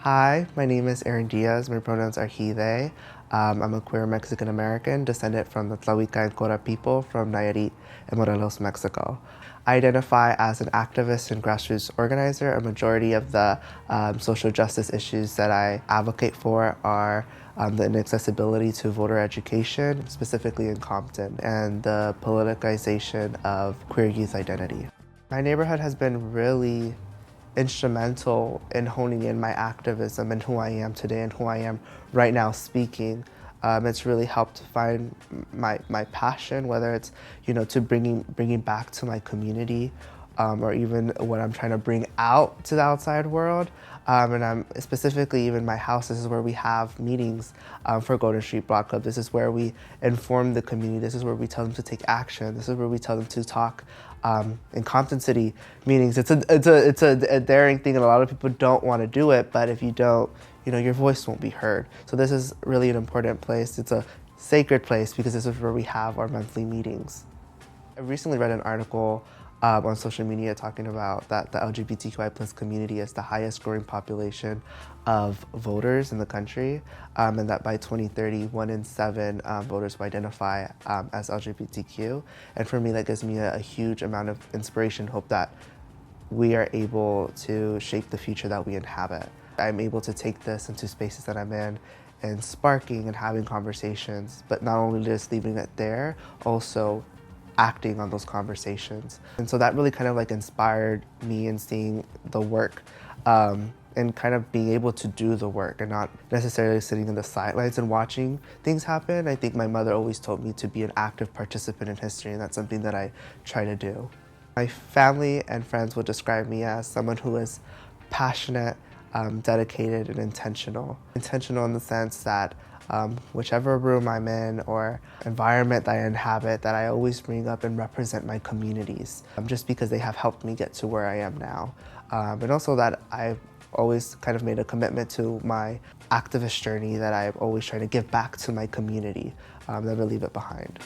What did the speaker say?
Hi, my name is Aaron Diaz. My pronouns are he, they. I'm a queer Mexican-American descendant from the Tlahuica and Cora people from Nayarit and Morelos, Mexico. I identify as an activist and grassroots organizer. A majority of the social justice issues that I advocate for are the inaccessibility to voter education, specifically in Compton, and the politicization of queer youth identity. My neighborhood has been really instrumental in honing in my activism and who I am today and who I am right now speaking. It's really helped find my passion, whether it's to bringing back to my community, or even what I'm trying to bring out to the outside world. And I'm specifically even my house. This is where we have meetings for Golden Street Block Club. This is where we inform the community. This is where we tell them to take action. This is where we tell them to talk. In Compton City meetings, it's a daring thing, and a lot of people don't want to do it. But if you don't, your voice won't be heard. So this is really an important place. It's a sacred place because this is where we have our monthly meetings. I recently read an article on social media talking about that the LGBTQI+ community is the highest growing population of voters in the country, and that by 2030, 1 in 7 voters will identify as LGBTQ. And for me, that gives me a huge amount of inspiration, hope that we are able to shape the future that we inhabit. I'm able to take this into spaces that I'm in and sparking and having conversations, but not only just leaving it there, also acting on those conversations. And so that really kind of inspired me in seeing the work and kind of being able to do the work and not necessarily sitting in the sidelines and watching things happen. I think my mother always told me to be an active participant in history, and that's something that I try to do. My family and friends would describe me as someone who is passionate, dedicated, and intentional. Intentional in the sense that whichever room I'm in or environment that I inhabit, that I always bring up and represent my communities, just because they have helped me get to where I am now. And also that I've always kind of made a commitment to my activist journey, that I'm always trying to give back to my community, never leave it behind.